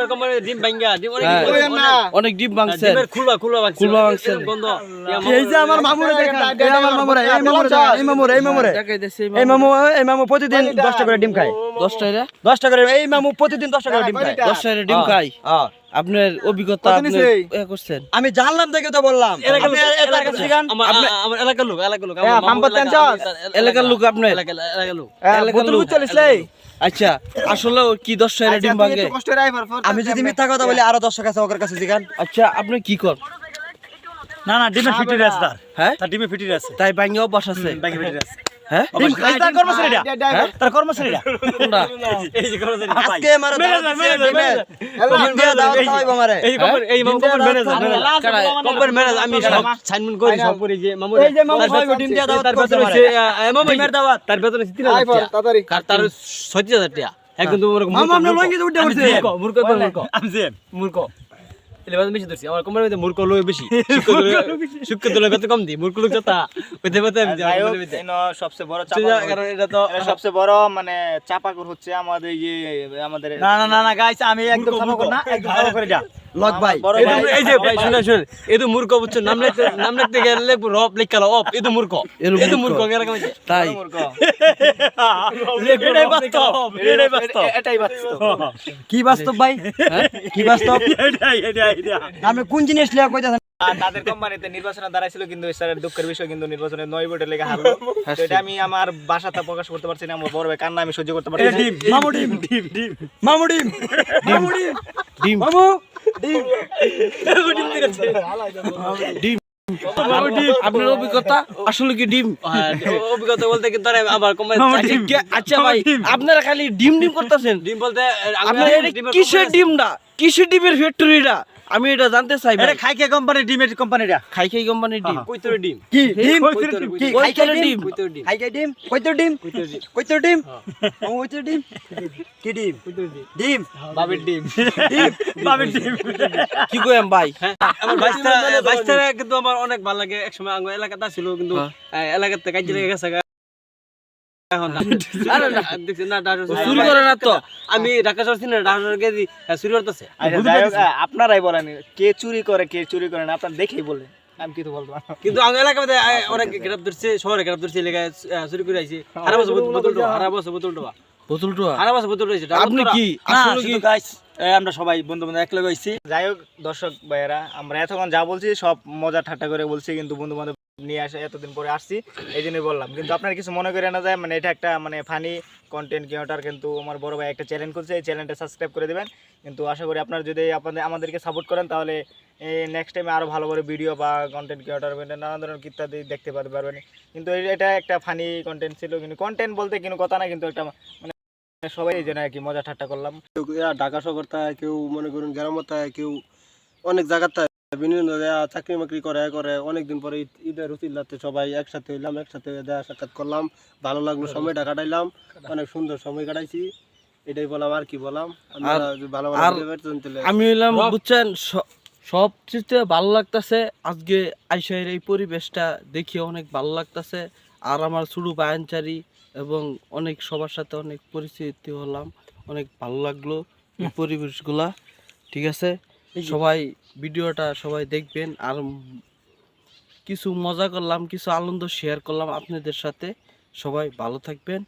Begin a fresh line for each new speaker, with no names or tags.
আমার কোম্পানি ডিম ভাঙ্গা ডিম
অনেক ডিম ভাঙছে
ডিমের খুলবা ভাঙছে গন্ধ
এই যে আমার মামুরে দেখেন এই আমার মামুরে এই মামুরে এই মামু প্রতিদিন 10 টাকা করে ডিম খায় 10 টাকা করে এই মামু প্রতিদিন 10 টাকা করে ডিম খায়
10 টাকা ডিম খাই আপনার অভিজ্ঞতা আপনি করছেন
আমি জানলাম দেখে তো বললাম
আমার এলাকার লোক
এলাকার লোক আপনার
এলাকার লোক চলেছে
আচ্ছা আসলে কি 10 টাকা ডিম ভাঙে
আমি যদি মিথ্যা কথা বলি আরো 10 টাকা ওর কাছে জিগান
আচ্ছা আপনি কি কর
না ডিমের ফিটির আছে
হ্যাঁ
তার ডিমের ফিটির আছে
তাই ভাঙে অভ্যাস আছে
ভাঙ্গা ফিটির আছে
হ্যাঁ
ডিম খাই তার কর্মচারীরা তার কর্মচারীরা
কোনটা
এই যে কর্মচারী
আজকে মারো ডিম দিয়ে দাও খাওয়াইবো আমারে
এই মামু কোম্পানি ম্যানেজার আমি সব সাইনমেন্ট করি সব করি যে মামু
এই যে মামু খাওয়াইবো ডিম দিয়ে দাও
তার বেতন হচ্ছে ডিমের দাওয়াত তার বেতন হচ্ছে 3000 টাকা
তাড়াতাড়ি
তার 36000 টাকা একদম তোমার
মামু আমরা লঙ্গি উঠে পড়ছে
মূর্খ আমি জেম মূর্খ এলেবাদ বেশি ধরছি আমার কোম্পানিতে মূর্খ লোক বেশি শিক্ষিত লোক কত কম দি মূর্খ লোক যত ওইতে
সবচেয়ে বড় চাপা
কারণ এটা তো
সবচেয়ে বড় মানে চাপাকর হচ্ছে আমাদের আমাদের
না গাইস আমি একদম সাপোর্ট করি না একদম সাপোর্ট করি না
লক ভাই
এই যে ভাই শুনুন এই তো মূর্খ বুঝছো নাম লিখতে গেলে রব লেখালো অপ এই তো মূর্খ এরকম
তাই
এটাই বাস্তব
কি বাস্তব ভাই কি বাস্তব আমি কোন জিনিস লিয়া কইতাছেন
আর তাদের কোম্পানিতে নির্বাচনে দাঁড়াইছিল কিন্তু স্যারের দুঃখের বিষয় কিন্তু নির্বাচনে 9 ভোটে লেগে হারলো তো এটা আমি আমার ভাষাতে প্রকাশ করতে পারছি না আমার বড় ভাই কান্না আমি সহ্য করতে পারছি না
মামু ডিম মামু ডিম মামু ডিম
ডিম
মামু
ডিম আপনার অভিজ্ঞতা আসলে কি ডিম
অভিজ্ঞতা বলতে কিন্তু আবার কোম্পানি
আচ্ছা ভাই আপনারা খালি ডিম করতেছেন
ডিম বলতে
আপনার কিসের ডিমের ফ্যাক্টরিটা আমি এটা জানতে চাই
এটা খাইকে কোম্পানি ডিমের কোম্পানিটা
খাই কোম্পানির ডিম
কইতরে ডিম
কি ডিম কি
কইতরে ডিম
কইতরে ডিম
খাইকে ডিম কইতর ডিম কইতর ডিম ও কইতর ডিম কি ডিম ডিম
বাবির ডিম
কি কইম ভাই
আমার বাইস্তারা কিন্তু আমার অনেক ভালো লাগে একসময় আঙ্গ এলাকাতে ছিল কিন্তু এলাকাতে কাজে লেগে গেছে এখন
চুরি করে না তো
আমি ঢাকা শহর চিনি ঢাকা শহর গেছি চুরি করতেছে
আপনারাই বলেন কে চুরি করে না আপনারা দেখেই বলেন আমি কিছু বলবো না
কিন্তু আঙ্গ এলাকাতে অনেক গ্রেফ ধরছে শহরে গ্রেফ ধরছে লেগে চুরি করে আইছে বোতল
আপনি কি আসলে কি
আমরা সবাই বন্ধু একলগে হইছি
যাই হোক দর্শক ভাইয়েরা আমরা এতক্ষণ যা বলছি সব মজা ঠাট্টা করে বলছি কিন্তু বন্ধু বান্ধব নিয়ে আসে এতদিন পরে আসছি এই জন্যই বললাম কিন্তু আপনার কিছু মনে করে না যায় মানে এটা একটা মানে ফানি কন্টেন্ট ক্রিয়েটর কিন্তু আমার বড় ভাই একটা চ্যানেল করছে এই চ্যানেলটা সাবস্ক্রাইব করে দেবেন কিন্তু আশা করি আপনারা যদি আমাদেরকে সাপোর্ট করেন তাহলে নেক্সট টাইমে আরও ভালো ভালো ভিডিও বা কন্টেন্ট ক্রিয়েটর নানা ধরনের ইত্যাদি দেখতে পারবেন কিন্তু এটা একটা ফানি কন্টেন্ট ছিল কিন্তু কন্টেন্ট বলতে কোনো কথা না কিন্তু একটা মানে সবাই এই জন্য আর কি মজা ঠাট্টা করলাম
ঢাকা শহর থাকে কেউ মনে করুন গ্রামে থাকে কেউ অনেক জায়গাতে বিভিন্ন চাকরি মাকরি করে অনেকদিন পরে ঈদের উচিল্লাতে সবাই একসাথে হইলাম একসাথে দেখা সাক্ষাৎ করলাম ভালো লাগলো সময়টা কাটাইলাম অনেক সুন্দর সময় কাটাইছি এটাই বললাম আর কি বললাম
আমি হইলাম বুঝছেন সবচেয়ে ভালো লাগতেছে আজকে আইসাইয়ের এই পরিবেশটা দেখে অনেক ভালো লাগতেছে আর আমার ছোট বায়ানচারি এবং অনেক সবার সাথে অনেক পরিচিতি হলাম অনেক ভালো লাগলো এই পরিবেশগুলা ঠিক আছে সবাই ভিডিওটা সবাই দেখবেন আর কিছু মজা করলাম কিছু আনন্দ শেয়ার করলাম আপনাদের সাথে সবাই ভালো থাকবেন।